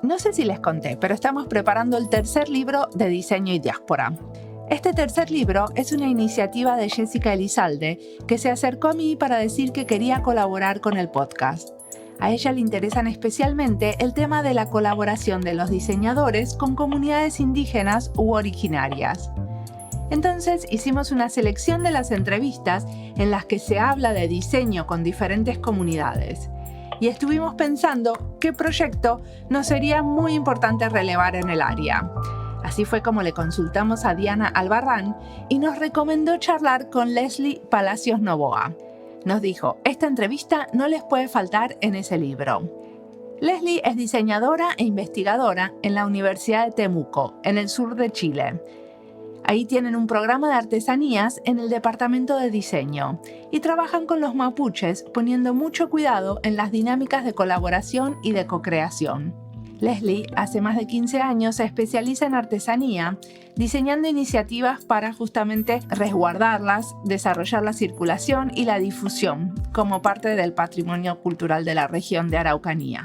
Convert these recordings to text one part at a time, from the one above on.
No sé si les conté, pero estamos preparando el tercer libro de Diseño y Diáspora. Este tercer libro es una iniciativa de Jessica Elizalde, que se acercó a mí para decir que quería colaborar con el podcast. A ella le interesan especialmente el tema de la colaboración de los diseñadores con comunidades indígenas u originarias. Entonces hicimos una selección de las entrevistas en las que se habla de diseño con diferentes comunidades. Y estuvimos pensando qué proyecto nos sería muy importante relevar en el área. Así fue como le consultamos a Diana Albarrán y nos recomendó charlar con Leslie Palacios Novoa. Nos dijo, esta entrevista no les puede faltar en ese libro. Leslie es diseñadora e investigadora en la Universidad de Temuco, en el sur de Chile. Ahí tienen un programa de artesanías en el departamento de diseño y trabajan con los mapuches poniendo mucho cuidado en las dinámicas de colaboración y de co-creación. Leslie hace más de 15 años se especializa en artesanía, diseñando iniciativas para justamente resguardarlas, desarrollar la circulación y la difusión como parte del patrimonio cultural de la región de Araucanía.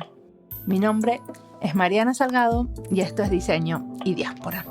Mi nombre es Mariana Salgado y esto es Diseño y Diáspora.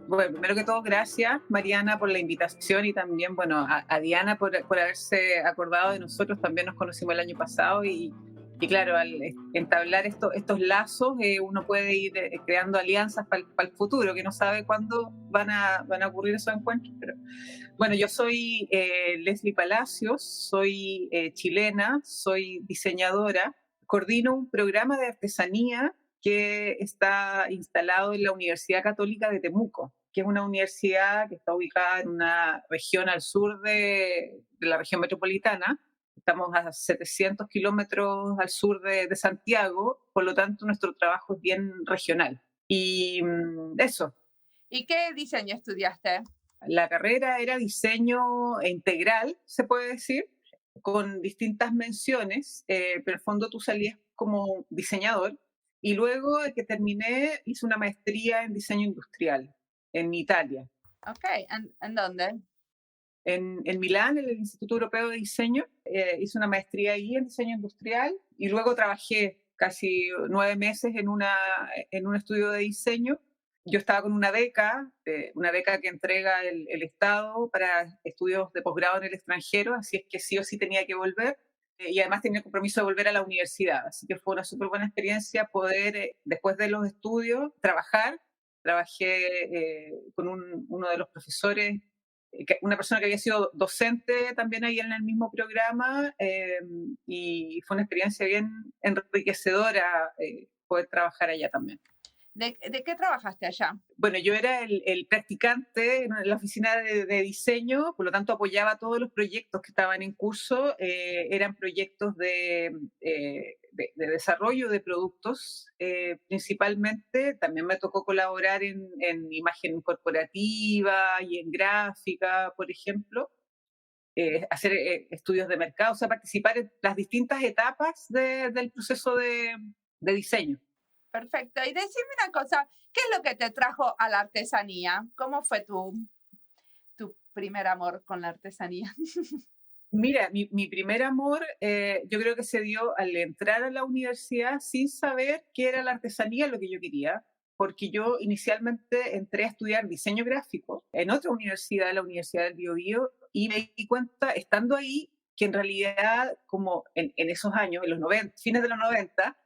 Bueno, primero que todo, gracias, Mariana, por la invitación y también, bueno, a Diana por haberse acordado de nosotros. También nos conocimos el año pasado y claro, al entablar estos lazos, uno puede ir creando alianzas para el futuro, que no sabe cuándo van a ocurrir esos encuentros. Pero bueno, yo soy Leslie Palacios, soy chilena, soy diseñadora, coordino un programa de artesanía que está instalado en la Universidad Católica de Temuco, que es una universidad que está ubicada en una región al sur de la región metropolitana. Estamos a 700 kilómetros al sur de Santiago, por lo tanto nuestro trabajo es bien regional. Y eso. ¿Y qué diseño estudiaste? La carrera era diseño integral, se puede decir, con distintas menciones, pero en el fondo tú salías como diseñador. Y luego de que terminé, hice una maestría en diseño industrial en Italia. Ok, ¿en dónde? En Milán, en el Instituto Europeo de Diseño, hice una maestría ahí en diseño industrial y luego trabajé casi 9 meses en un estudio de diseño. Yo estaba con una beca que entrega el Estado para estudios de posgrado en el extranjero, así es que sí o sí tenía que volver. Y además tenía el compromiso de volver a la universidad, así que fue una súper buena experiencia poder, después de los estudios, trabajar. Trabajé con uno de los profesores, una persona que había sido docente también ahí en el mismo programa, y fue una experiencia bien enriquecedora poder trabajar allá también. ¿De qué trabajaste allá? Bueno, yo era el practicante en la oficina de diseño, por lo tanto apoyaba todos los proyectos que estaban en curso. Eran proyectos de desarrollo de productos, principalmente. También me tocó colaborar en imagen corporativa y en gráfica, por ejemplo. Hacer estudios de mercado, o sea, participar en las distintas etapas del proceso de diseño. Perfecto. Y decime una cosa, ¿qué es lo que te trajo a la artesanía? ¿Cómo fue tu primer amor con la artesanía? Mira, mi primer amor yo creo que se dio al entrar a la universidad sin saber qué era la artesanía, lo que yo quería, porque yo inicialmente entré a estudiar diseño gráfico en otra universidad, la Universidad del Biobío, y me di cuenta, estando ahí, que en realidad, como en esos años, en los 90, fines de los 90,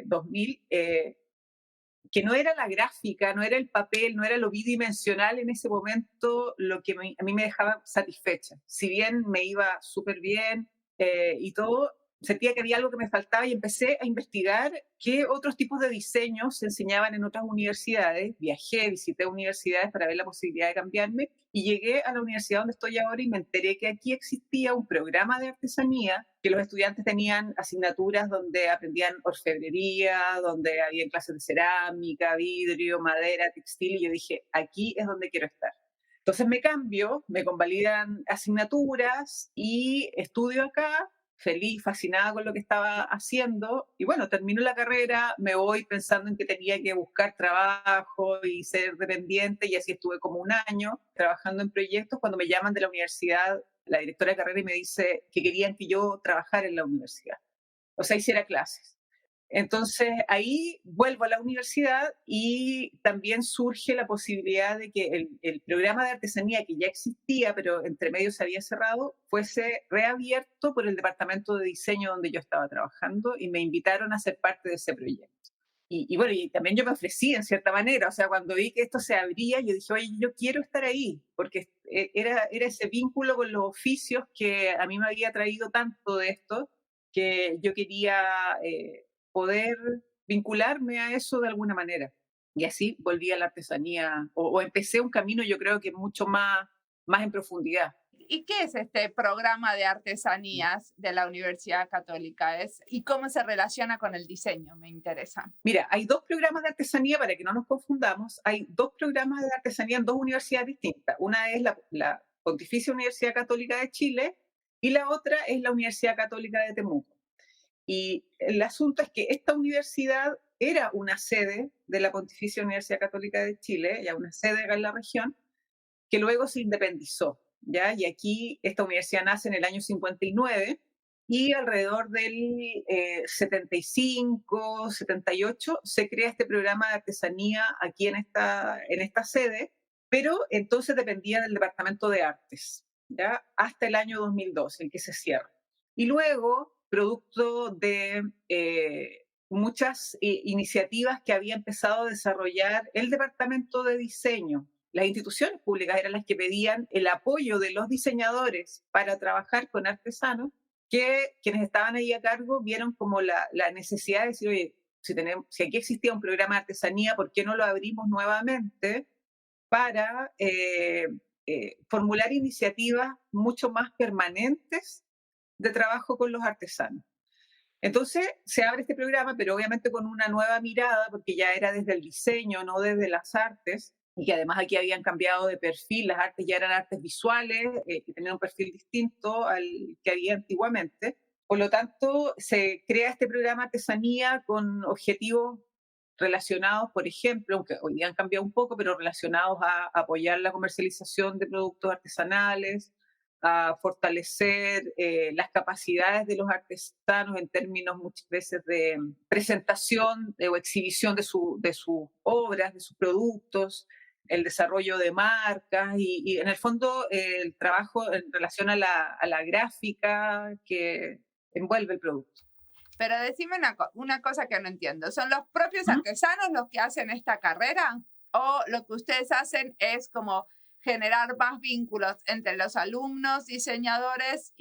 2000, que no era la gráfica, no era el papel, no era lo bidimensional en ese momento lo que a mí me dejaba satisfecha. Si bien me iba súper bien y todo, sentía que había algo que me faltaba y empecé a investigar qué otros tipos de diseños se enseñaban en otras universidades. Viajé, visité universidades para ver la posibilidad de cambiarme y llegué a la universidad donde estoy ahora y me enteré que aquí existía un programa de artesanía, que los estudiantes tenían asignaturas donde aprendían orfebrería, donde había clases de cerámica, vidrio, madera, textil, y yo dije, aquí es donde quiero estar. Entonces me cambio, me convalidan asignaturas y estudio acá, feliz, fascinada con lo que estaba haciendo. Y bueno, termino la carrera, me voy pensando en que tenía que buscar trabajo y ser dependiente, y así estuve como un año trabajando en proyectos cuando me llaman de la universidad, la directora de carrera, y me dice que querían que yo trabajara en la universidad, o sea, hiciera clases. Entonces ahí vuelvo a la universidad y también surge la posibilidad de que el programa de artesanía que ya existía, pero entre medio se había cerrado, fuese reabierto por el departamento de diseño donde yo estaba trabajando y me invitaron a ser parte de ese proyecto. Y bueno, y también yo me ofrecí en cierta manera, o sea, cuando vi que esto se abría, yo dije, oye, yo quiero estar ahí, porque era ese vínculo con los oficios que a mí me había traído tanto de esto, que yo quería poder vincularme a eso de alguna manera. Y así volví a la artesanía, o empecé un camino yo creo que mucho más en profundidad. ¿Y qué es este programa de artesanías de la Universidad Católica? ¿Y cómo se relaciona con el diseño? Me interesa. Mira, hay dos programas de artesanía, para que no nos confundamos, hay dos programas de artesanía en dos universidades distintas. Una es la Pontificia Universidad Católica de Chile y la otra es la Universidad Católica de Temuco. Y el asunto es que esta universidad era una sede de la Pontificia Universidad Católica de Chile, ya una sede acá en la región, que luego se independizó, ¿ya? Y aquí esta universidad nace en el año 59 y alrededor del 75, 78 se crea este programa de artesanía aquí en esta sede, pero entonces dependía del Departamento de Artes, ¿ya? Hasta el año 2002, en que se cierra. Y luego, producto de muchas iniciativas que había empezado a desarrollar el Departamento de Diseño, las instituciones públicas eran las que pedían el apoyo de los diseñadores para trabajar con artesanos, que quienes estaban ahí a cargo vieron como la necesidad de decir, oye, si aquí existía un programa de artesanía, ¿por qué no lo abrimos nuevamente para formular iniciativas mucho más permanentes de trabajo con los artesanos? Entonces se abre este programa, pero obviamente con una nueva mirada, porque ya era desde el diseño, no desde las artes, y que además aquí habían cambiado de perfil, las artes ya eran artes visuales, que tenían un perfil distinto al que había antiguamente. Por lo tanto, se crea este programa artesanía con objetivos relacionados, por ejemplo, aunque hoy día han cambiado un poco, pero relacionados a apoyar la comercialización de productos artesanales, a fortalecer las capacidades de los artesanos en términos muchas veces de presentación o exhibición de sus obras, de sus productos, el desarrollo de marcas y en el fondo el trabajo en relación a la gráfica que envuelve el producto. Pero decime una cosa que no entiendo. ¿Son los propios ¿Mm? artesanos los que hacen esta carrera? ¿O lo que ustedes hacen es como generar más vínculos entre los alumnos, diseñadores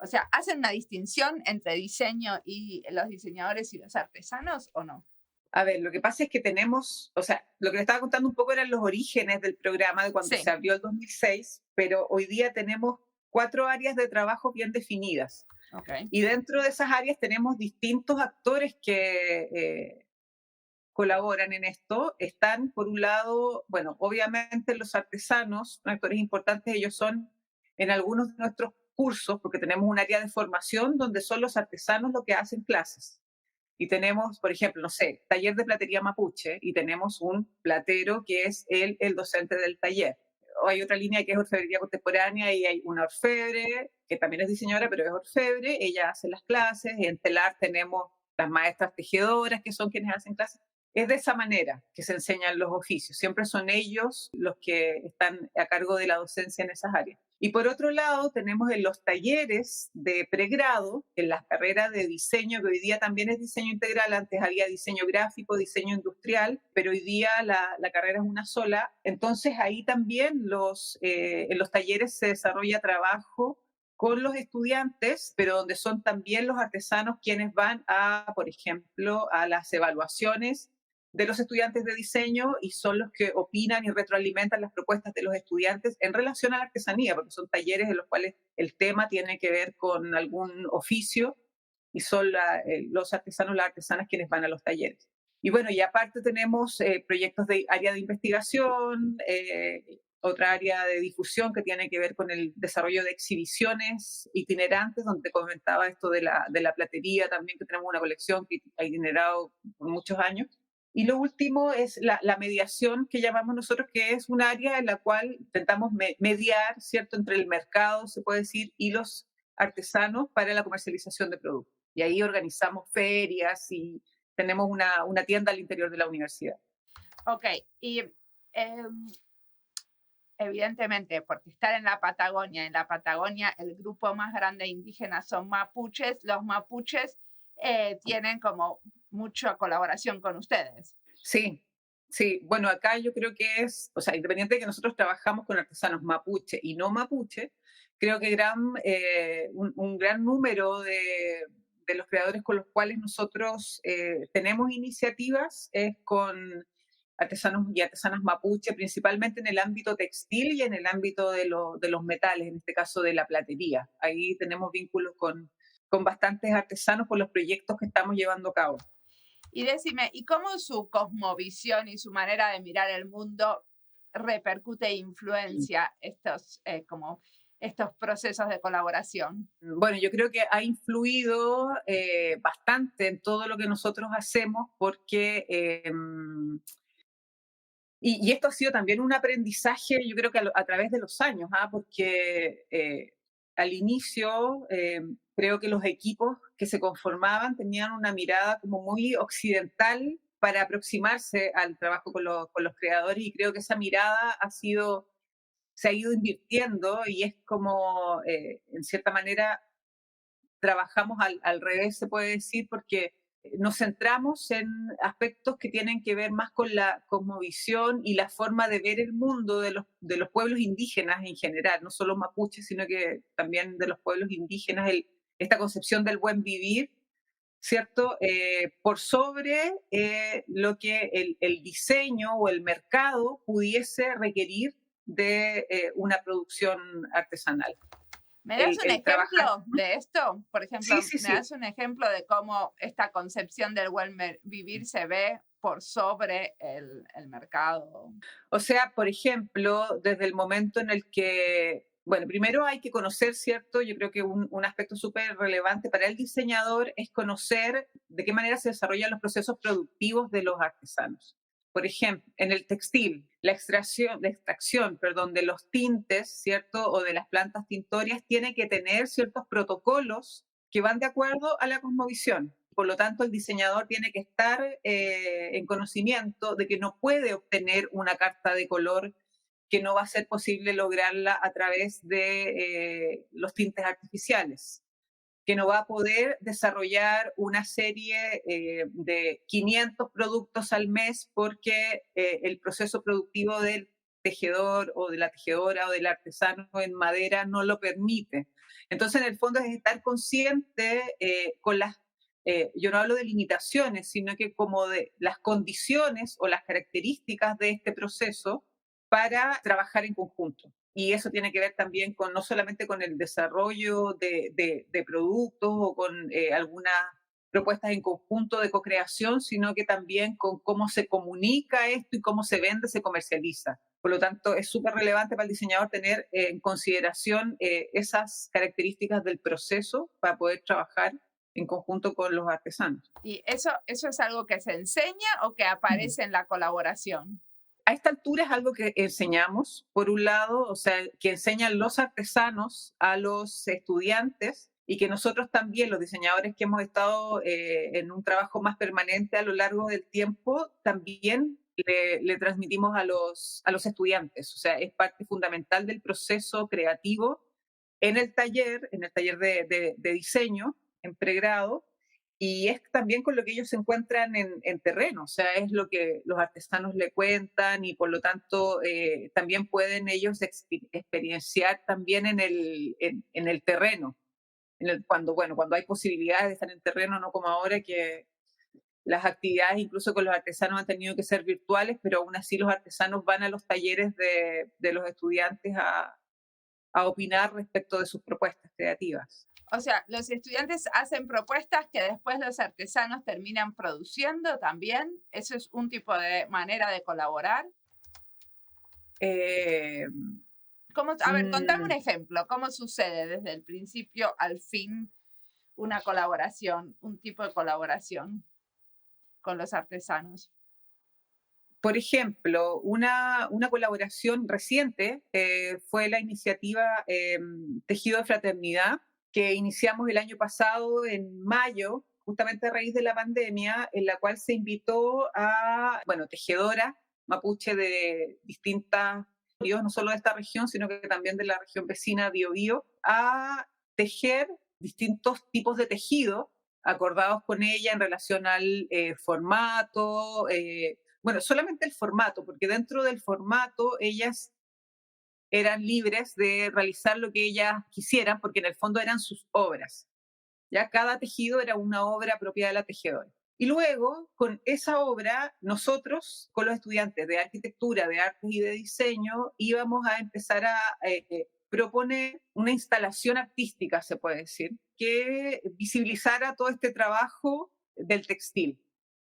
o sea, hacen una distinción entre diseño y los diseñadores y los artesanos o no? A ver, lo que pasa es que tenemos, o sea, lo que le estaba contando un poco eran los orígenes del programa de cuando Sí. se abrió el 2006, pero hoy día tenemos 4 áreas de trabajo bien definidas. Okay. Y dentro de esas áreas tenemos distintos actores que colaboran en esto. Están, por un lado, bueno, obviamente los artesanos, actores importantes, ellos son en algunos de nuestros cursos, porque tenemos un área de formación donde son los artesanos los que hacen clases. Y tenemos, por ejemplo, no sé, taller de platería mapuche, y tenemos un platero que es el docente del taller. O hay otra línea que es orfebrería contemporánea y hay una orfebre, que también es diseñadora, pero es orfebre, ella hace las clases, y en telar tenemos las maestras tejedoras, que son quienes hacen clases. Es de esa manera que se enseñan los oficios, siempre son ellos los que están a cargo de la docencia en esas áreas. Y por otro lado, tenemos en los talleres de pregrado, en las carreras de diseño, que hoy día también es diseño integral, antes había diseño gráfico, diseño industrial, pero hoy día la carrera es una sola. Entonces ahí también en los talleres se desarrolla trabajo con los estudiantes, pero donde son también los artesanos quienes van a, por ejemplo, a las evaluaciones de los estudiantes de diseño y son los que opinan y retroalimentan las propuestas de los estudiantes en relación a la artesanía, porque son talleres en los cuales el tema tiene que ver con algún oficio y son los artesanos, las artesanas quienes van a los talleres. Y bueno, y aparte tenemos proyectos de área de investigación, otra área de difusión que tiene que ver con el desarrollo de exhibiciones itinerantes, donde comentaba esto de la platería también, que tenemos una colección que ha itinerado por muchos años. Y lo último es la mediación que llamamos nosotros, que es un área en la cual intentamos mediar, ¿cierto?, entre el mercado, se puede decir, y los artesanos para la comercialización de productos. Y ahí organizamos ferias y tenemos una tienda al interior de la universidad. Ok, y evidentemente, porque estar en la Patagonia el grupo más grande indígena son mapuches, los mapuches tienen como mucha colaboración con ustedes. Sí, sí. Bueno, acá yo creo que es, o sea, independiente de que nosotros trabajamos con artesanos mapuche y no mapuche, creo que un gran número de los creadores con los cuales nosotros tenemos iniciativas es con artesanos y artesanas mapuche, principalmente en el ámbito textil y en el ámbito de los metales, en este caso de la platería. Ahí tenemos vínculos con bastantes artesanos por los proyectos que estamos llevando a cabo. Y decime, ¿y cómo su cosmovisión y su manera de mirar el mundo repercute e influencia estos procesos de colaboración? Bueno, yo creo que ha influido bastante en todo lo que nosotros hacemos porque, y esto ha sido también un aprendizaje, yo creo que a través de los años, porque al inicio creo que los equipos que se conformaban tenían una mirada como muy occidental para aproximarse al trabajo con los creadores y creo que esa mirada se ha ido invirtiendo y es como, en cierta manera, trabajamos al revés, se puede decir, porque nos centramos en aspectos que tienen que ver más con la cosmovisión y la forma de ver el mundo de los pueblos indígenas en general, no solo mapuches, sino que también de los pueblos indígenas, esta concepción del buen vivir, ¿cierto? Por sobre lo que el diseño o el mercado pudiese requerir de una producción artesanal. ¿Me das un ejemplo de esto? Por ejemplo, Sí, sí, ¿me das un ejemplo de cómo esta concepción del buen vivir se ve por sobre el mercado? O sea, por ejemplo, desde el momento en el que, bueno, primero hay que conocer, ¿cierto? Yo creo que un aspecto súper relevante para el diseñador es conocer de qué manera se desarrollan los procesos productivos de los artesanos. Por ejemplo, en el textil, la extracción, perdón, de los tintes, ¿cierto? O de las plantas tintorias tiene que tener ciertos protocolos que van de acuerdo a la cosmovisión. Por lo tanto, el diseñador tiene que estar en conocimiento de que no puede obtener una carta de color que no va a ser posible lograrla a través de los tintes artificiales, que no va a poder desarrollar una serie de 500 productos al mes porque el proceso productivo del tejedor o de la tejedora o del artesano en madera no lo permite. Entonces, en el fondo es estar consciente con yo no hablo de limitaciones, sino que como de las condiciones o las características de este proceso para trabajar en conjunto. Y eso tiene que ver también con no solamente con el desarrollo de productos o con algunas propuestas en conjunto de co-creación, sino que también con cómo se comunica esto y cómo se vende, se comercializa. Por lo tanto, es súper relevante para el diseñador tener en consideración esas características del proceso para poder trabajar en conjunto con los artesanos. ¿Y eso es algo que se enseña o que aparece en la colaboración? A esta altura es algo que enseñamos, por un lado, o sea, que enseñan los artesanos a los estudiantes y que nosotros también, los diseñadores que hemos estado en un trabajo más permanente a lo largo del tiempo, también le transmitimos a los estudiantes. O sea, es parte fundamental del proceso creativo en el taller de diseño, en pregrado, y es también con lo que ellos se encuentran en terreno, o sea, es lo que los artesanos le cuentan y por lo tanto también pueden ellos experienciar también en el terreno, cuando, bueno, cuando hay posibilidades de estar en terreno, no como ahora que las actividades incluso con los artesanos han tenido que ser virtuales, pero aún así los artesanos van a los talleres de los estudiantes a opinar respecto de sus propuestas creativas. O sea, los estudiantes hacen propuestas que después los artesanos terminan produciendo también. ¿Eso es un tipo de manera de colaborar? Eh, A ver, contame un mm, ejemplo. ¿Cómo sucede desde el principio al fin una colaboración, un tipo de colaboración con los artesanos? por ejemplo, una colaboración reciente fue la iniciativa Tejido de Fraternidad, que iniciamos el año pasado en mayo, justamente a raíz de la pandemia, en la cual se invitó a, bueno, tejedoras mapuche de distintas, no solo de esta región, sino que también de la región vecina Biobío, a tejer distintos tipos de tejido acordados con ella en relación al formato, bueno, solamente el formato, porque dentro del formato ellas eran libres de realizar lo que ellas quisieran, porque en el fondo eran sus obras. Ya cada tejido era una obra propia de la tejedora. Y luego, con esa obra, nosotros, con los estudiantes de arquitectura, de artes y de diseño, íbamos a empezar a proponer una instalación artística, se puede decir, que visibilizara todo este trabajo del textil.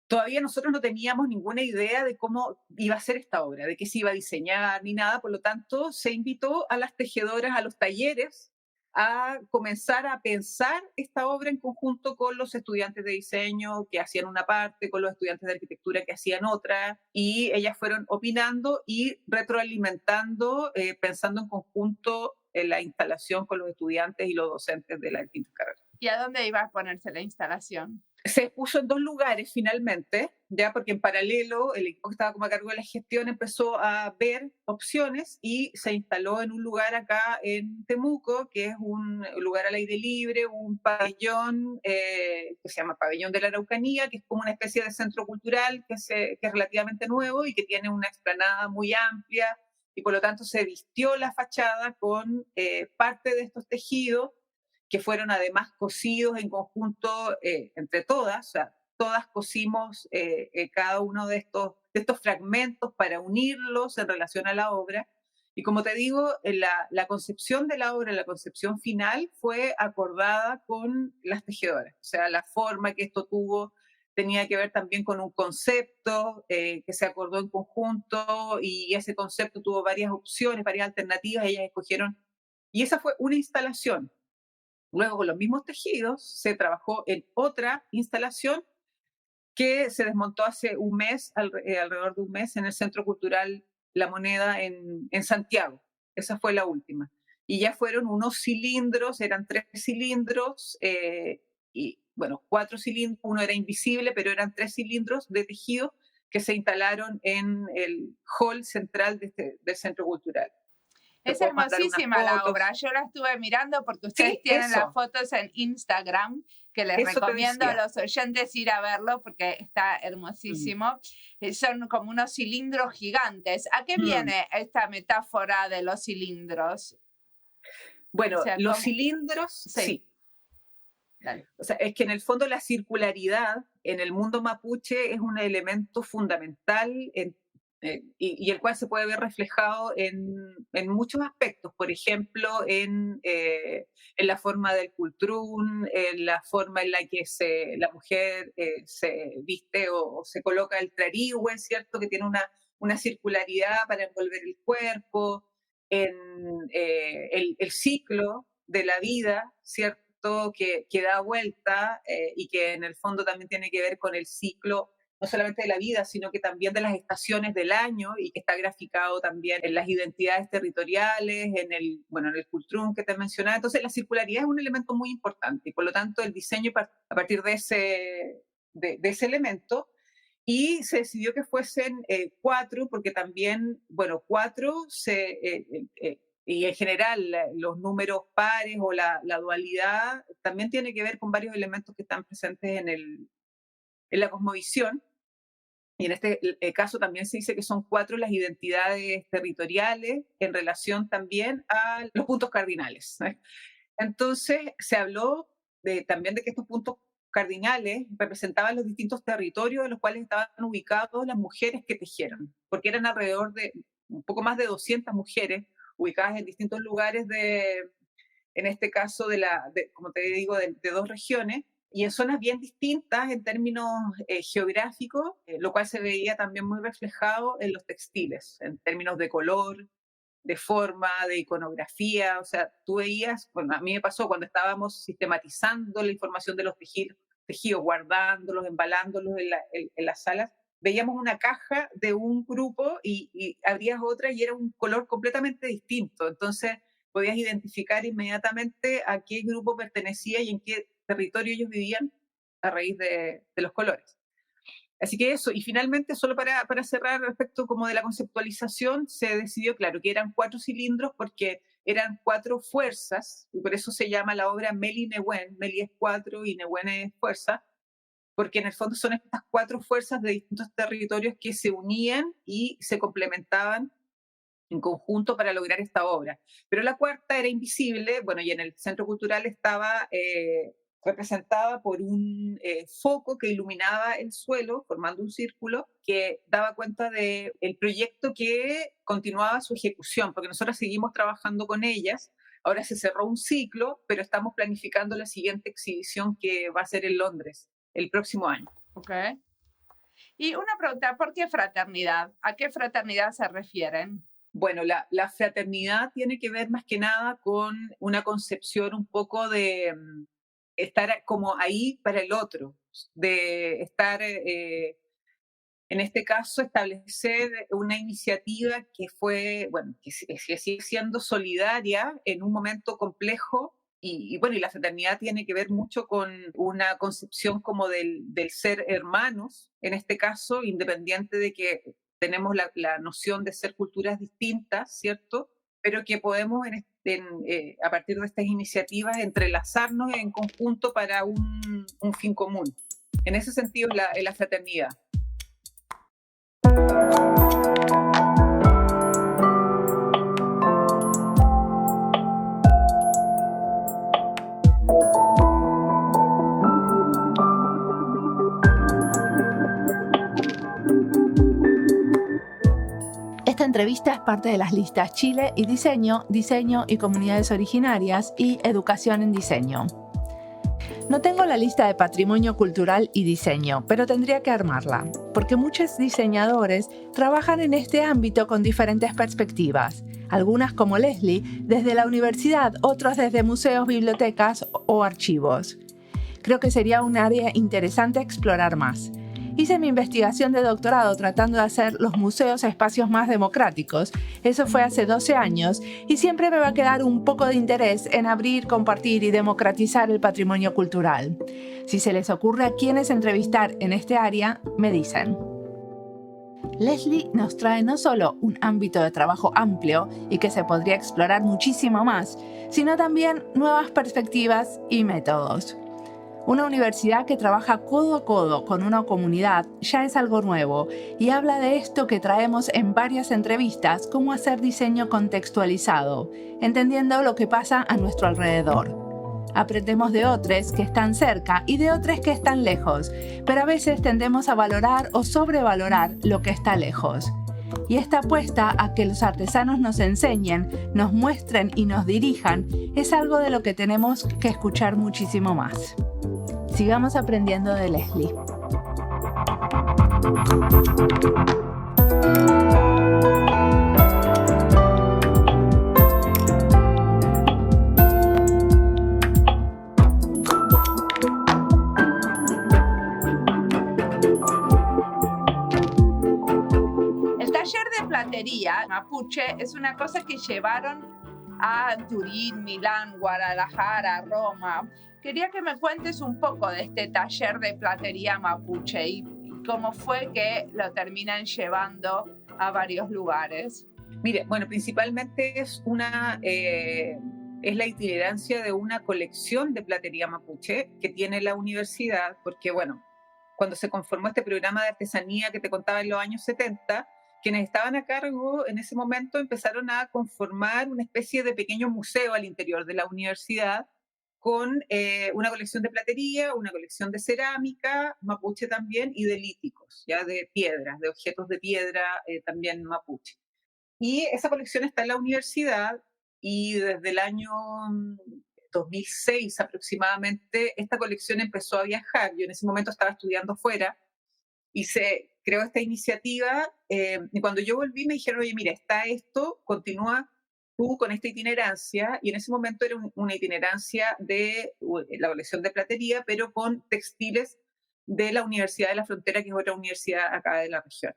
Todavía nosotros no teníamos ninguna idea de cómo iba a ser esta obra, de qué se iba a diseñar ni nada, por lo tanto se invitó a las tejedoras a los talleres a comenzar a pensar esta obra en conjunto con los estudiantes de diseño que hacían una parte, con los estudiantes de arquitectura que hacían otra, y ellas fueron opinando y retroalimentando, pensando en conjunto en la instalación con los estudiantes y los docentes de las distintas carreras. ¿Y a dónde iba a ponerse la instalación? Se puso en dos lugares finalmente, ya porque en paralelo el equipo que estaba como a cargo de la gestión empezó a ver opciones y se instaló en un lugar acá en Temuco, que es un lugar al aire libre, un pabellón que se llama Pabellón de la Araucanía, que es como una especie de centro cultural que es relativamente nuevo y que tiene una explanada muy amplia y por lo tanto se vistió la fachada con parte de estos tejidos que fueron además cosidos en conjunto entre todas, o sea, todas cosimos cada uno de estos fragmentos para unirlos en relación a la obra. Y como te digo, la concepción de la obra, la concepción final fue acordada con las tejedoras, o sea, la forma que esto tuvo tenía que ver también con un concepto que se acordó en conjunto y ese concepto tuvo varias opciones, varias alternativas, ellas escogieron, y esa fue una instalación. Luego, con los mismos tejidos, se trabajó en otra instalación que se desmontó hace un mes, alrededor de un mes, en el Centro Cultural La Moneda en Santiago. Esa fue la última. Y ya fueron unos cilindros, eran 3 cilindros, y bueno, 4 cilindros, uno era invisible, pero eran 3 cilindros de tejido que se instalaron en el hall central del Centro Cultural. Te Es puedo mandar unas hermosísima la obra. fotos. Yo la estuve mirando porque ustedes Sí, tienen las fotos en Instagram, que les eso te recomiendo a decía. los oyentes ir a verlo porque está Mm. hermosísimo. Son como unos cilindros gigantes. ¿A qué Mm. viene esta metáfora de los cilindros? O Bueno, sea, los ¿cómo? cilindros, Sí, sí. dale. O sea, es que en el fondo la circularidad en el mundo mapuche es un elemento fundamental y el cual se puede ver reflejado en muchos aspectos. Por ejemplo, en la forma del cultrún, en la forma en la que la mujer se viste o se coloca el trarihue, ¿cierto? Que tiene una circularidad para envolver el cuerpo, en el ciclo de la vida, ¿cierto? Que da vuelta y que en el fondo también tiene que ver con el ciclo no solamente de la vida, sino que también de las estaciones del año y que está graficado también en las identidades territoriales, bueno, en el cultrún que te mencionaba. Entonces, la circularidad es un elemento muy importante y por lo tanto el diseño a partir de ese elemento y se decidió que fuesen 4 porque también, bueno, 4 Y en general, los números pares o la dualidad también tiene que ver con varios elementos que están presentes en la cosmovisión. Y en este caso también se dice que son 4 las identidades territoriales en relación también a los puntos cardinales. Entonces se habló también de que estos puntos cardinales representaban los distintos territorios en los cuales estaban ubicadas las mujeres que tejieron, porque eran alrededor de un poco más de 200 mujeres ubicadas en distintos lugares en este caso, como te digo, de 2 regiones, y en zonas bien distintas en términos geográficos, lo cual se veía también muy reflejado en los textiles, en términos de color, de forma, de iconografía. O sea, tú veías, bueno, a mí me pasó cuando estábamos sistematizando la información de los tejidos, guardándolos, embalándolos en las salas, veíamos una caja de un grupo y abrías otra y era un color completamente distinto. Entonces podías identificar inmediatamente a qué grupo pertenecía y en qué territorio ellos vivían a raíz de los colores. Así que eso, y finalmente, solo para cerrar respecto como de la conceptualización, se decidió, claro, que eran 4 cilindros porque eran 4 fuerzas, y por eso se llama la obra Meli Nehuen. Meli es 4 y Nehuen es fuerza, porque en el fondo son estas 4 fuerzas de distintos territorios que se unían y se complementaban en conjunto para lograr esta obra. Pero la cuarta era invisible, bueno, y en el Centro Cultural estaba representada por un foco que iluminaba el suelo, formando un círculo, que daba cuenta del proyecto que continuaba su ejecución, porque nosotros seguimos trabajando con ellas. Ahora se cerró un ciclo, pero estamos planificando la siguiente exhibición que va a ser en Londres el próximo año. Okay. Y una pregunta, ¿por qué fraternidad? ¿A qué fraternidad se refieren? Bueno, la fraternidad tiene que ver más que nada con una concepción un poco de estar como ahí para el otro, de estar, en este caso, establecer una iniciativa que fue, bueno, que sigue siendo solidaria en un momento complejo. Y bueno, y la fraternidad tiene que ver mucho con una concepción como del ser hermanos, en este caso, independiente de que tenemos la noción de ser culturas distintas, ¿cierto? Pero que podemos, a partir de estas iniciativas, entrelazarnos en conjunto para un fin común. En ese sentido, la fraternidad. Esta entrevista es parte de las listas Chile y Diseño, Diseño y Comunidades Originarias y Educación en Diseño. No tengo la lista de Patrimonio Cultural y Diseño, pero tendría que armarla, porque muchos diseñadores trabajan en este ámbito con diferentes perspectivas, algunas como Leslie desde la universidad, otros desde museos, bibliotecas o archivos. Creo que sería un área interesante explorar más. Hice mi investigación de doctorado tratando de hacer los museos espacios más democráticos. Eso fue hace 12 años y siempre me va a quedar un poco de interés en abrir, compartir y democratizar el patrimonio cultural. Si se les ocurre a quienes entrevistar en este área, me dicen. Leslie nos trae no solo un ámbito de trabajo amplio y que se podría explorar muchísimo más, sino también nuevas perspectivas y métodos. Una universidad que trabaja codo a codo con una comunidad ya es algo nuevo y habla de esto que traemos en varias entrevistas, cómo hacer diseño contextualizado, entendiendo lo que pasa a nuestro alrededor. Aprendemos de otros que están cerca y de otros que están lejos, pero a veces tendemos a valorar o sobrevalorar lo que está lejos. Y esta apuesta a que los artesanos nos enseñen, nos muestren y nos dirijan es algo de lo que tenemos que escuchar muchísimo más. Sigamos aprendiendo de Leslie. El taller de platería mapuche es una cosa que llevaron a Turín, Milán, Guadalajara, Roma. Quería que me cuentes un poco de este taller de platería mapuche y cómo fue que lo terminan llevando a varios lugares. Mire, bueno, principalmente es la itinerancia de una colección de platería mapuche que tiene la universidad, porque bueno, cuando se conformó este programa de artesanía que te contaba en los años 70, quienes estaban a cargo en ese momento empezaron a conformar una especie de pequeño museo al interior de la universidad con una colección de platería, una colección de cerámica, mapuche también, y de líticos, ya de piedras, de objetos de piedra también mapuche. Y esa colección está en la universidad y desde el año 2006 aproximadamente esta colección empezó a viajar. Yo en ese momento estaba estudiando fuera y se creó esta iniciativa y cuando yo volví me dijeron, oye, mira, está esto, continúa tú con esta itinerancia, y en ese momento era una itinerancia de la colección de platería, pero con textiles de la Universidad de la Frontera, que es otra universidad acá de la región.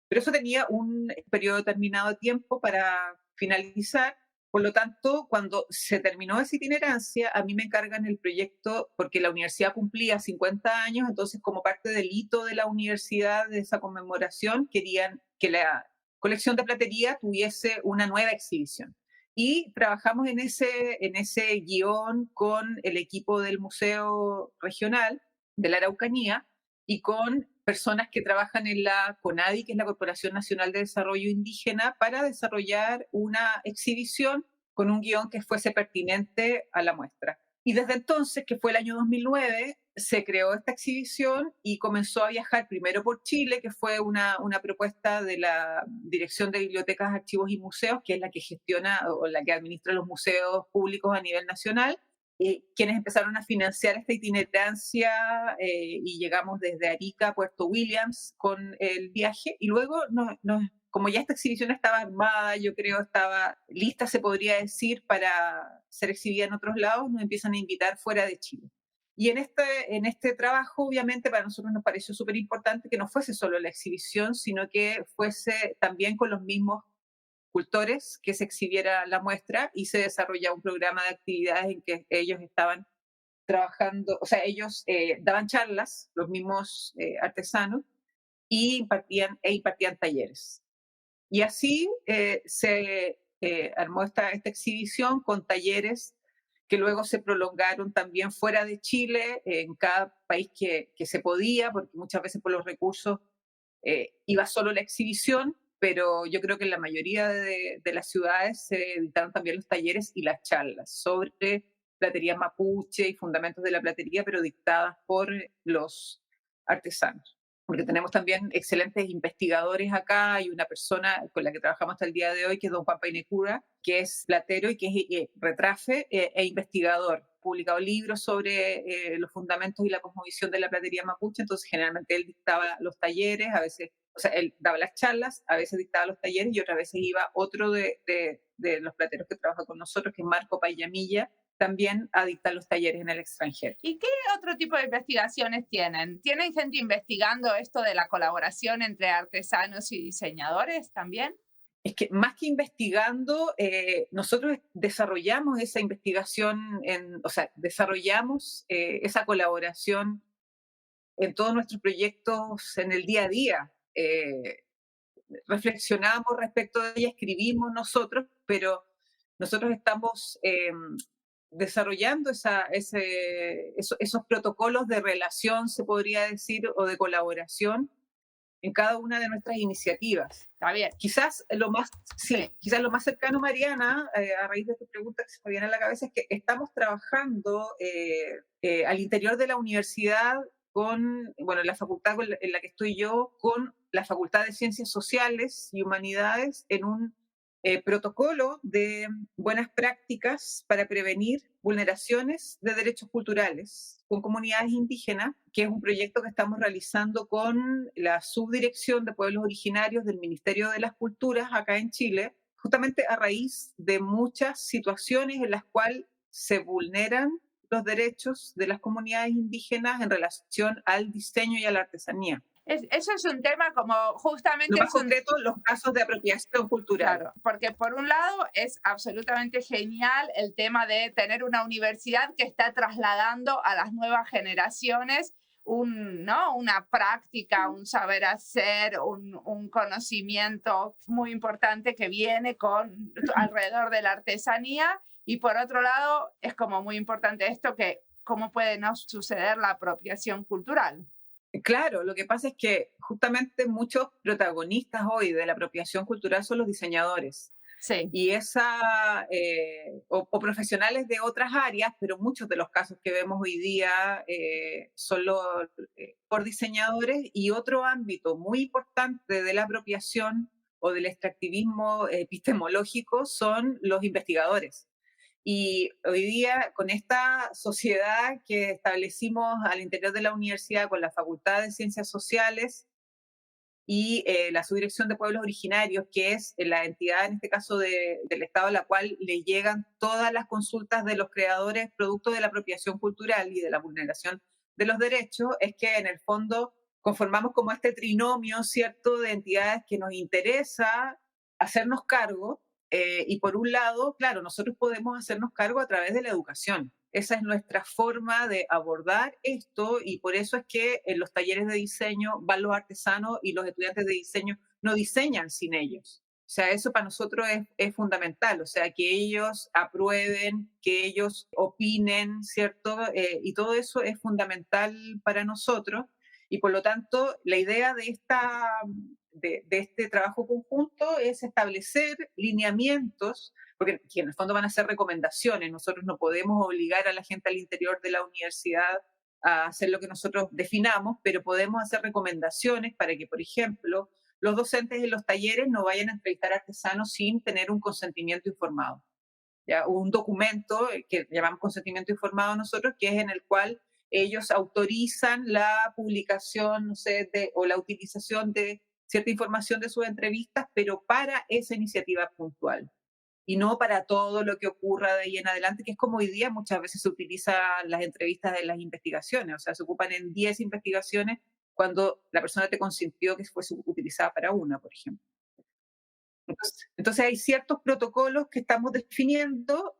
Pero eso tenía un periodo determinado de tiempo para finalizar. Por lo tanto, cuando se terminó esa itinerancia, a mí me encargan el proyecto porque la universidad cumplía 50 años, entonces como parte del hito de la universidad, de esa conmemoración, querían que la colección de platería tuviese una nueva exhibición. Y trabajamos en ese guión con el equipo del Museo Regional de la Araucanía y con personas que trabajan en la CONADI, que es la Corporación Nacional de Desarrollo Indígena, para desarrollar una exhibición con un guión que fuese pertinente a la muestra. Y desde entonces, que fue el año 2009, se creó esta exhibición y comenzó a viajar primero por Chile, que fue una propuesta de la Dirección de Bibliotecas, Archivos y Museos, que es la que gestiona o la que administra los museos públicos a nivel nacional, quienes empezaron a financiar esta itinerancia y llegamos desde Arica a Puerto Williams con el viaje y luego como ya esta exhibición estaba armada, yo creo estaba lista, se podría decir, para ser exhibida en otros lados, nos empiezan a invitar fuera de Chile. Y en este trabajo, obviamente, para nosotros nos pareció súper importante que no fuese solo la exhibición, sino que fuese también con los mismos cultores que se exhibiera la muestra y se desarrollaba un programa de actividades en que ellos estaban trabajando, o sea, ellos daban charlas, los mismos artesanos, y impartían talleres. Y así se armó esta exhibición con talleres que luego se prolongaron también fuera de Chile, en cada país que se podía, porque muchas veces por los recursos iba solo la exhibición, pero yo creo que en la mayoría de las ciudades se editaron también los talleres y las charlas sobre platería mapuche y fundamentos de la platería, pero dictadas por los artesanos. Porque tenemos también excelentes investigadores acá. Hay una persona con la que trabajamos hasta el día de hoy, que es don Juan Painecura, que es platero y que es retrafe e investigador. Ha publicado libros sobre los fundamentos y la cosmovisión de la platería mapuche, entonces generalmente él dictaba los talleres, a veces, o sea, él daba las charlas, a veces dictaba los talleres y otras veces iba otro de los plateros que trabaja con nosotros, que es Marco Payamilla, también a dictar los talleres en el extranjero. ¿Y qué otro tipo de investigaciones tienen? ¿Tienen gente investigando esto de la colaboración entre artesanos y diseñadores también? Es que más que investigando, nosotros desarrollamos esa investigación, o sea, desarrollamos esa colaboración en todos nuestros proyectos en el día a día. Reflexionamos respecto de ella, escribimos nosotros, pero nosotros estamos desarrollando esos protocolos de relación, se podría decir, o de colaboración en cada una de nuestras iniciativas. Está bien. Quizás lo más cercano, Mariana, a raíz de tu pregunta que se me viene a la cabeza, es que estamos trabajando al interior de la universidad con, bueno, la facultad en la que estoy yo, con la Facultad de Ciencias Sociales y Humanidades en un protocolo de buenas prácticas para prevenir vulneraciones de derechos culturales con comunidades indígenas, que es un proyecto que estamos realizando con la Subdirección de Pueblos Originarios del Ministerio de las Culturas acá en Chile, justamente a raíz de muchas situaciones en las cuales se vulneran los derechos de las comunidades indígenas en relación al diseño y a la artesanía. Eso es un tema como justamente... Lo más concreto, los casos de apropiación cultural. Claro, porque por un lado es absolutamente genial el tema de tener una universidad que está trasladando a las nuevas generaciones ¿no? Una práctica, un saber hacer, un conocimiento muy importante que viene alrededor de la artesanía. Y por otro lado, es como muy importante esto que cómo puede no suceder la apropiación cultural. Claro, lo que pasa es que justamente muchos protagonistas hoy de la apropiación cultural son los diseñadores. Sí. Y o profesionales de otras áreas, pero muchos de los casos que vemos hoy día son por diseñadores. Y otro ámbito muy importante de la apropiación o del extractivismo epistemológico son los investigadores. Y hoy día, con esta sociedad que establecimos al interior de la universidad con la Facultad de Ciencias Sociales, y la Subdirección de Pueblos Originarios, que es la entidad, en este caso del Estado, a la cual le llegan todas las consultas de los creadores producto de la apropiación cultural y de la vulneración de los derechos, es que en el fondo conformamos como este trinomio, ¿cierto?, de entidades que nos interesa hacernos cargo. Y por un lado, claro, nosotros podemos hacernos cargo a través de la educación. Esa es nuestra forma de abordar esto y por eso es que en los talleres de diseño van los artesanos y los estudiantes de diseño no diseñan sin ellos. O sea, eso para nosotros es fundamental, o sea, que ellos aprueben, que ellos opinen, ¿cierto? Y todo eso es fundamental para nosotros y por lo tanto la idea de este trabajo conjunto es establecer lineamientos porque en el fondo van a ser recomendaciones. Nosotros no podemos obligar a la gente al interior de la universidad a hacer lo que nosotros definamos, pero podemos hacer recomendaciones para que, por ejemplo, los docentes de los talleres no vayan a entrevistar artesanos sin tener un consentimiento informado. ¿Ya? Un documento que llamamos consentimiento informado nosotros, que es en el cual ellos autorizan la publicación, no sé, o la utilización de cierta información de sus entrevistas, pero para esa iniciativa puntual y no para todo lo que ocurra de ahí en adelante, que es como hoy día muchas veces se utilizan las entrevistas de las investigaciones, o sea, se ocupan en 10 investigaciones cuando la persona te consintió que fuese utilizada para una, por ejemplo. Entonces hay ciertos protocolos que estamos definiendo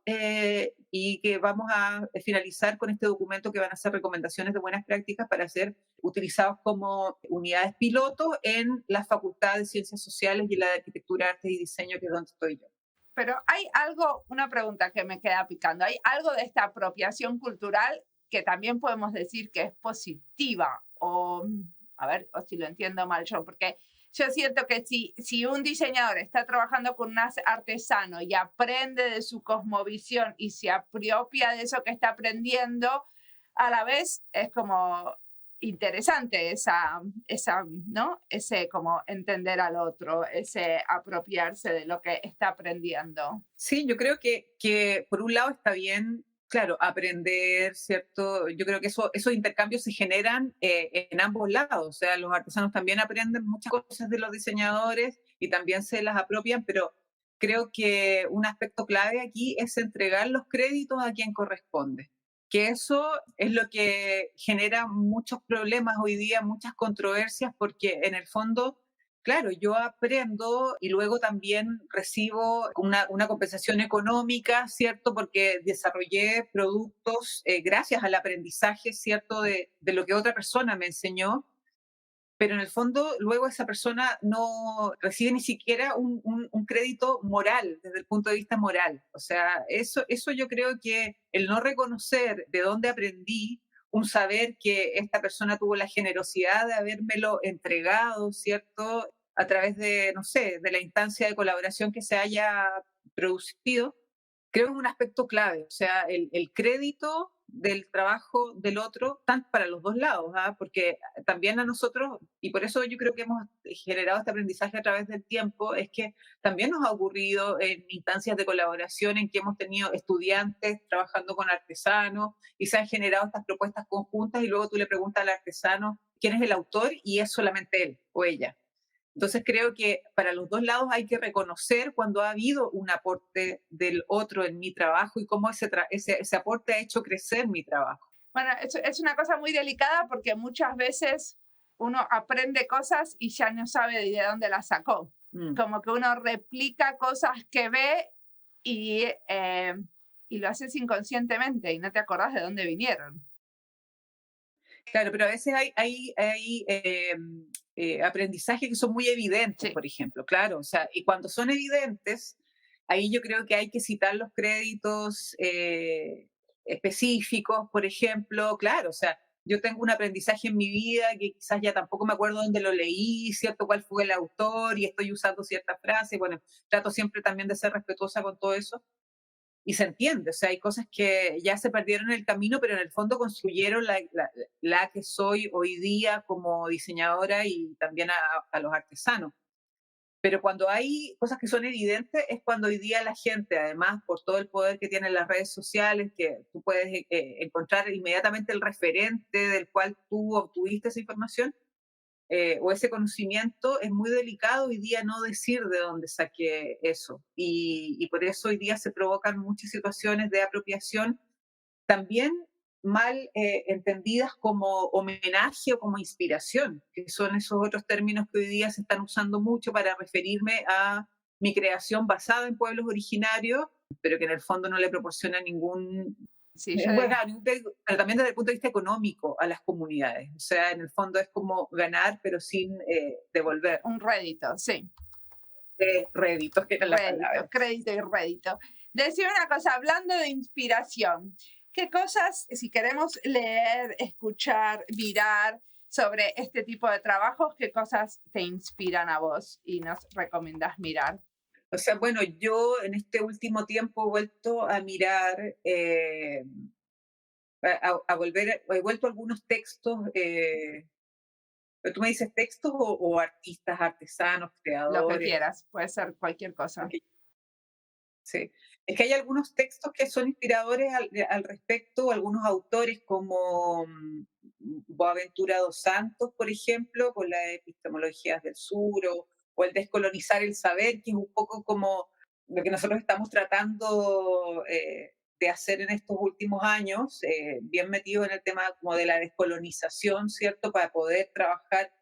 y que vamos a finalizar con este documento que van a ser recomendaciones de buenas prácticas para ser utilizados como unidades piloto en la Facultad de Ciencias Sociales y la de Arquitectura, Arte y Diseño, que es donde estoy yo. Pero hay algo, una pregunta que me queda picando, ¿hay algo de esta apropiación cultural que también podemos decir que es positiva? O, a ver, o si lo entiendo mal yo, porque yo siento que si un diseñador está trabajando con un artesano y aprende de su cosmovisión y se apropia de eso que está aprendiendo, a la vez es como interesante ¿no? Ese como entender al otro, ese apropiarse de lo que está aprendiendo. Sí, yo creo que por un lado está bien, claro, aprender, ¿cierto? Yo creo que esos intercambios se generan en ambos lados, o sea, los artesanos también aprenden muchas cosas de los diseñadores y también se las apropian, pero creo que un aspecto clave aquí es entregar los créditos a quien corresponde, que eso es lo que genera muchos problemas hoy día, muchas controversias, porque en el fondo, claro, yo aprendo y luego también recibo una compensación económica, ¿cierto? Porque desarrollé productos gracias al aprendizaje, ¿cierto? De lo que otra persona me enseñó, pero en el fondo luego esa persona no recibe ni siquiera un crédito moral, desde el punto de vista moral. O sea, eso yo creo que el no reconocer de dónde aprendí, un saber que esta persona tuvo la generosidad de habérmelo entregado, ¿cierto? A través de, no sé, de la instancia de colaboración que se haya producido, creo que es un aspecto clave. O sea, el crédito del trabajo del otro, tanto para los dos lados, ¿ah? Porque también a nosotros, y por eso yo creo que hemos generado este aprendizaje a través del tiempo, es que también nos ha ocurrido en instancias de colaboración en que hemos tenido estudiantes trabajando con artesanos y se han generado estas propuestas conjuntas y luego tú le preguntas al artesano quién es el autor y es solamente él o ella. Entonces creo que para los dos lados hay que reconocer cuando ha habido un aporte del otro en mi trabajo y cómo ese aporte ha hecho crecer mi trabajo. Bueno, es una cosa muy delicada porque muchas veces uno aprende cosas y ya no sabe de dónde las sacó. Como que uno replica cosas que ve y lo haces inconscientemente y no te acordás de dónde vinieron. Claro, pero a veces hay aprendizajes que son muy evidentes, Sí, por ejemplo, claro, o sea, y cuando son evidentes, ahí yo creo que hay que citar los créditos específicos, por ejemplo, claro, o sea, yo tengo un aprendizaje en mi vida que quizás ya tampoco me acuerdo dónde lo leí, ¿cierto? ¿Cuál fue el autor? Y estoy usando ciertas frases, bueno, trato siempre también de ser respetuosa con todo eso y se entiende, o sea, hay cosas que ya se perdieron en el camino, pero en el fondo construyeron la que soy hoy día como diseñadora y también a los artesanos. Pero cuando hay cosas que son evidentes es cuando hoy día la gente, además por todo el poder que tienen las redes sociales, que tú puedes encontrar inmediatamente el referente del cual tú obtuviste esa información, o ese conocimiento, es muy delicado hoy día no decir de dónde saqué eso. Y por eso hoy día se provocan muchas situaciones de apropiación, también mal entendidas como homenaje o como inspiración, que son esos otros términos que hoy día se están usando mucho para referirme a mi creación basada en pueblos originarios, pero que en el fondo no le proporciona ningún sí, yo bueno, pero también desde el punto de vista económico a las comunidades. O sea, en el fondo es como ganar, pero sin devolver. un rédito, sí, Réditos, que era la rédito, palabra. crédito y rédito. Decime una cosa, hablando de inspiración, ¿qué cosas, si queremos leer, escuchar, mirar sobre este tipo de trabajos, qué cosas te inspiran a vos y nos recomendás mirar? O sea, bueno, yo en este último tiempo he vuelto a mirar, a volver, he vuelto a algunos textos, pero tú me dices textos o artistas, artesanos, Lo que creadores, quieras, puede ser cualquier cosa. porque sí. Es que hay algunos textos que son inspiradores al respecto, algunos autores como Boaventura dos Santos, por ejemplo, con las epistemologías del sur, o el descolonizar el saber, que es un poco como lo que nosotros estamos tratando de hacer en estos últimos años, bien metido en el tema como de la descolonización, ¿cierto? Para poder trabajar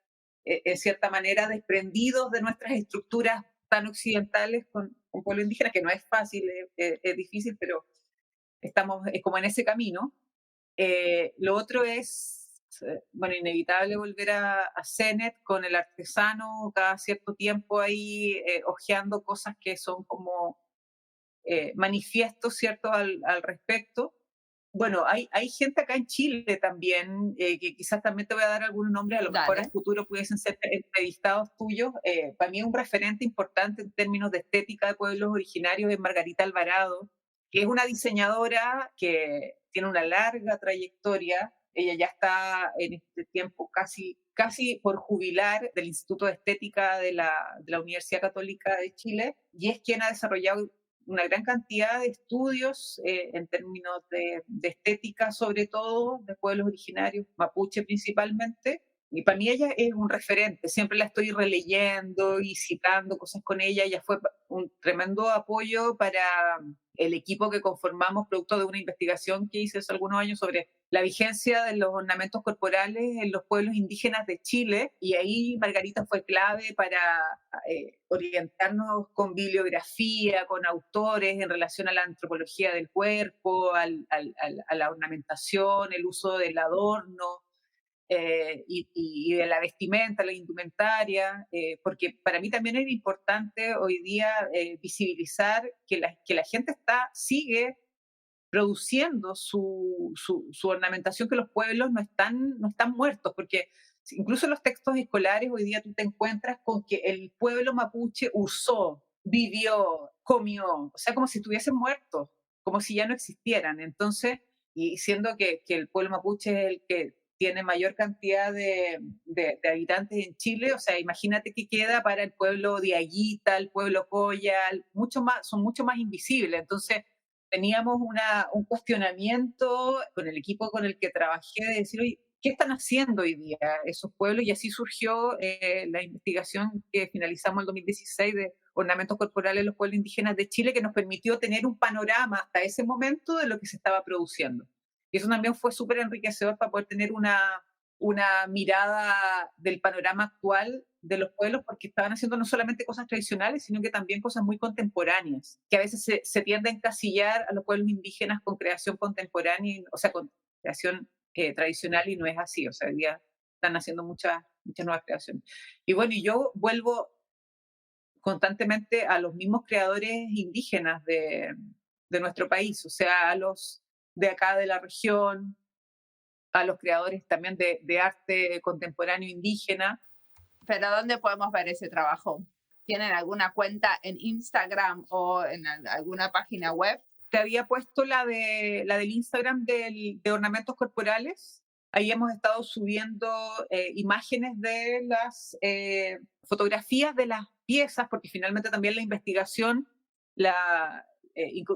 en cierta manera desprendidos de nuestras estructuras tan occidentales con pueblo indígena, que no es fácil, es difícil, pero estamos como en ese camino. Lo otro es, bueno, inevitable volver a CENET con el artesano cada cierto tiempo ahí hojeando cosas que son como manifiestos, ¿cierto?, al respecto. Bueno, hay gente acá en Chile también, que quizás también te voy a dar algunos nombres, a lo mejor a Dale, futuro pudiesen ser entrevistados tuyos. Para mí un referente importante en términos de estética de pueblos originarios es Margarita Alvarado, que es una diseñadora que tiene una larga trayectoria. Ella ya está en este tiempo casi por jubilar del Instituto de Estética de la Universidad Católica de Chile, y es quien ha desarrollado una gran cantidad de estudios en términos de estética, sobre todo de pueblos originarios, mapuche principalmente. Y para mí ella es un referente, siempre la estoy releyendo y citando cosas con ella. Ella fue un tremendo apoyo para el equipo que conformamos producto de una investigación que hice hace algunos años sobre la vigencia de los ornamentos corporales en los pueblos indígenas de Chile, y ahí Margarita fue clave para orientarnos con bibliografía, con autores en relación a la antropología del cuerpo, a la ornamentación, el uso del adorno, y de la vestimenta, la indumentaria, porque para mí también es importante hoy día visibilizar que la gente sigue produciendo su ornamentación, que los pueblos no están muertos, porque incluso en los textos escolares hoy día tú te encuentras con que el pueblo mapuche usó, vivió, comió, o sea, como si estuviesen muertos, como si ya no existieran. Entonces, y siendo que el pueblo mapuche es el que tiene mayor cantidad de habitantes en Chile, o sea, imagínate qué queda para el pueblo de Ayita, el pueblo Coya, son mucho más invisibles. Entonces, teníamos un cuestionamiento con el equipo con el que trabajé de decir, oye, ¿qué están haciendo hoy día esos pueblos? Y así surgió la investigación que finalizamos el 2016 de ornamentos corporales de los pueblos indígenas de Chile, que nos permitió tener un panorama hasta ese momento de lo que se estaba produciendo. Y eso también fue súper enriquecedor para poder tener una mirada del panorama actual de los pueblos, porque estaban haciendo no solamente cosas tradicionales, sino que también cosas muy contemporáneas, que a veces se tiende a encasillar a los pueblos indígenas con creación contemporánea, o sea, con creación tradicional y no es así. O sea, hoy día están haciendo muchas nuevas creaciones. Y bueno, y yo vuelvo constantemente a los mismos creadores indígenas de nuestro país, o sea, a los de acá de la región, a los creadores también de arte contemporáneo indígena. ¿Pero dónde podemos ver ese trabajo? ¿Tienen alguna cuenta en Instagram o en alguna página web? Te había puesto la del Instagram de ornamentos corporales. Ahí hemos estado subiendo imágenes de las fotografías de las piezas, porque finalmente también la investigación,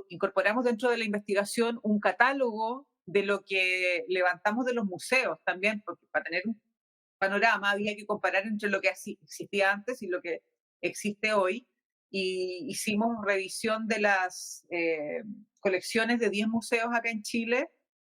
incorporamos dentro de la investigación un catálogo de lo que levantamos de los museos también, porque para tener un panorama había que comparar entre lo que existía antes y lo que existe hoy. Y hicimos revisión de las colecciones de 10 museos acá en Chile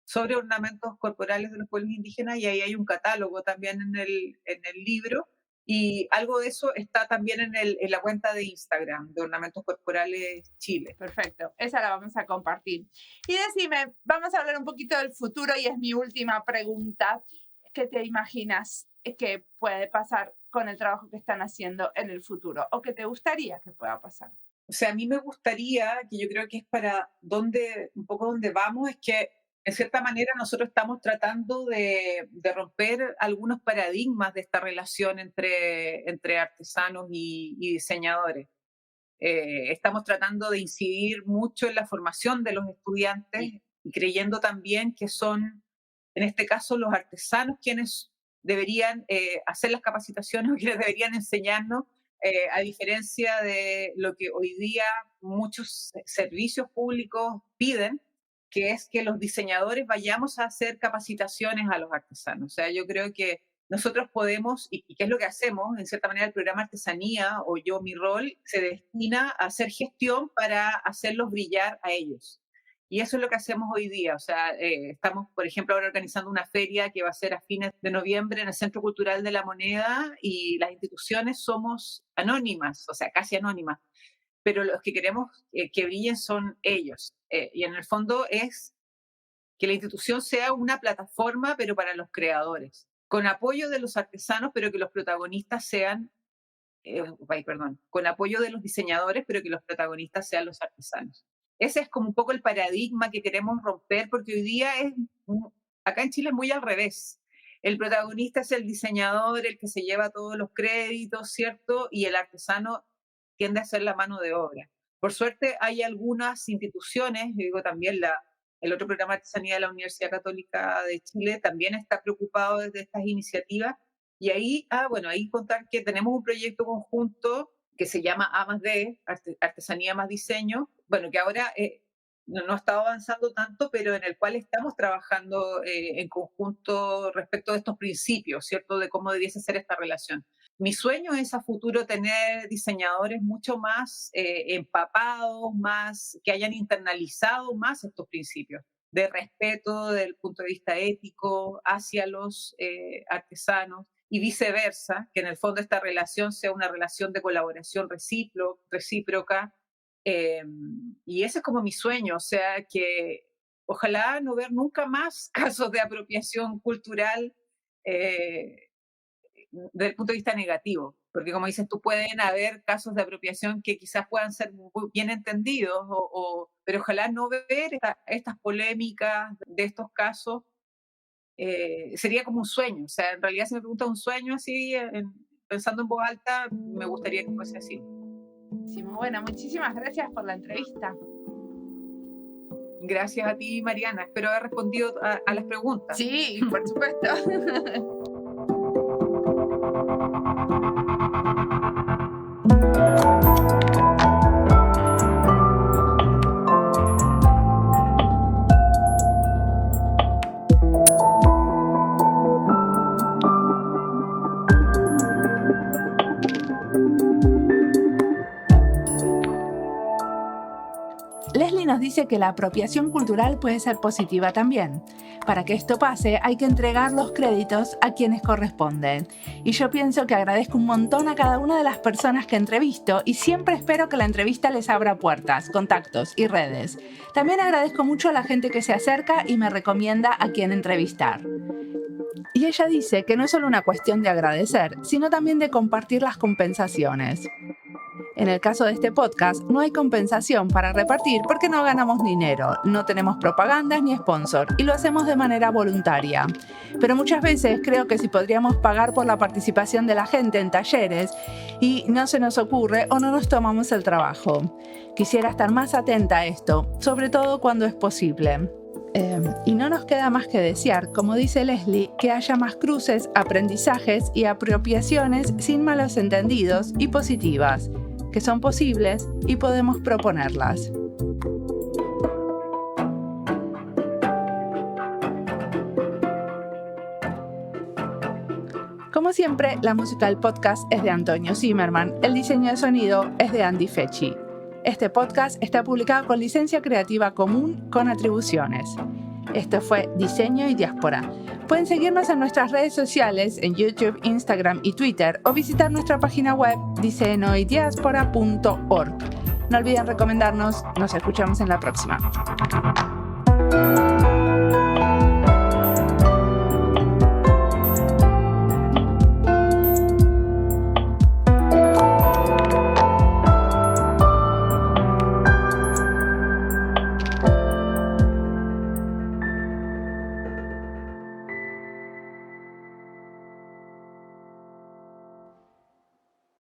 sobre ornamentos corporales de los pueblos indígenas, y ahí hay un catálogo también en el libro, y algo de eso está también en la cuenta de Instagram de Ornamentos Corporales Chile. Perfecto, esa la vamos a compartir. Y decime, vamos a hablar un poquito del futuro y es mi última pregunta. ¿Qué te imaginas que puede pasar con el trabajo que están haciendo en el futuro o que te gustaría que pueda pasar? O sea, a mí me gustaría, que yo creo que es para un poco donde vamos, es que en cierta manera nosotros estamos tratando de romper algunos paradigmas de esta relación entre artesanos y diseñadores. Estamos tratando de incidir mucho en la formación de los estudiantes y creyendo también que son, en este caso, los artesanos quienes deberían hacer las capacitaciones o quienes deberían enseñarnos, a diferencia de lo que hoy día muchos servicios públicos piden, que es que los diseñadores vayamos a hacer capacitaciones a los artesanos. O sea, yo creo que nosotros podemos, y qué es lo que hacemos, en cierta manera el programa Artesanía, o yo, mi rol, se destina a hacer gestión para hacerlos brillar a ellos. Y eso es lo que hacemos hoy día. O sea, estamos, por ejemplo, ahora organizando una feria que va a ser a fines de noviembre en el Centro Cultural de la Moneda, y las instituciones somos anónimas, o sea, casi anónimas, pero los que queremos que brillen son ellos. Y en el fondo es que la institución sea una plataforma, pero para los creadores, con apoyo de los artesanos, pero que los protagonistas sean, con apoyo de los diseñadores, pero que los protagonistas sean los artesanos. Ese es como un poco el paradigma que queremos romper, porque hoy día acá en Chile es muy al revés. El protagonista es el diseñador, el que se lleva todos los créditos, ¿cierto? Y el artesano tiende a ser la mano de obra. Por suerte hay algunas instituciones, yo digo también el otro programa de artesanía de la Universidad Católica de Chile también está preocupado desde estas iniciativas. Y ahí, ahí contar que tenemos un proyecto conjunto que se llama A+D, Artesanía más Diseño, bueno, que ahora no ha estado avanzando tanto, pero en el cual estamos trabajando en conjunto respecto de estos principios, ¿cierto? De cómo debiese ser esta relación. Mi sueño es a futuro tener diseñadores mucho más empapados, más que hayan internalizado más estos principios de respeto desde el punto de vista ético hacia los artesanos, y viceversa, que en el fondo esta relación sea una relación de colaboración recíproca. Y ese es como mi sueño, o sea, que ojalá no ver nunca más casos de apropiación cultural desde el punto de vista negativo, porque como dices tú, pueden haber casos de apropiación que quizás puedan ser muy bien entendidos, pero ojalá no ver estas polémicas de estos casos. Sería como un sueño, o sea, en realidad si me preguntas un sueño así, pensando en voz alta, me gustaría que fuese así. Bueno, muchísimas gracias por la entrevista. Gracias a ti, Mariana. Espero haber respondido a las preguntas. Sí, por supuesto. Leslie nos dice que la apropiación cultural puede ser positiva también. Para que esto pase, hay que entregar los créditos a quienes corresponden. Y yo pienso que agradezco un montón a cada una de las personas que entrevisto y siempre espero que la entrevista les abra puertas, contactos y redes. También agradezco mucho a la gente que se acerca y me recomienda a quién entrevistar. Y ella dice que no es solo una cuestión de agradecer, sino también de compartir las compensaciones. En el caso de este podcast, no hay compensación para repartir porque no ganamos dinero, no tenemos propagandas ni sponsor y lo hacemos de manera voluntaria. Pero muchas veces creo que si podríamos pagar por la participación de la gente en talleres y no se nos ocurre o no nos tomamos el trabajo. Quisiera estar más atenta a esto, sobre todo cuando es posible. Y no nos queda más que desear, como dice Leslie, que haya más cruces, aprendizajes y apropiaciones sin malos entendidos y positivas, que son posibles y podemos proponerlas. Como siempre, la música del podcast es de Antonio Zimmerman, el diseño de sonido es de Andy Fechi. Este podcast está publicado con licencia creativa común con atribuciones. Esto fue Diseño y Diáspora. Pueden seguirnos en nuestras redes sociales, en YouTube, Instagram y Twitter, o visitar nuestra página web diseñoydiaspora.org. No olviden recomendarnos. Nos escuchamos en la próxima.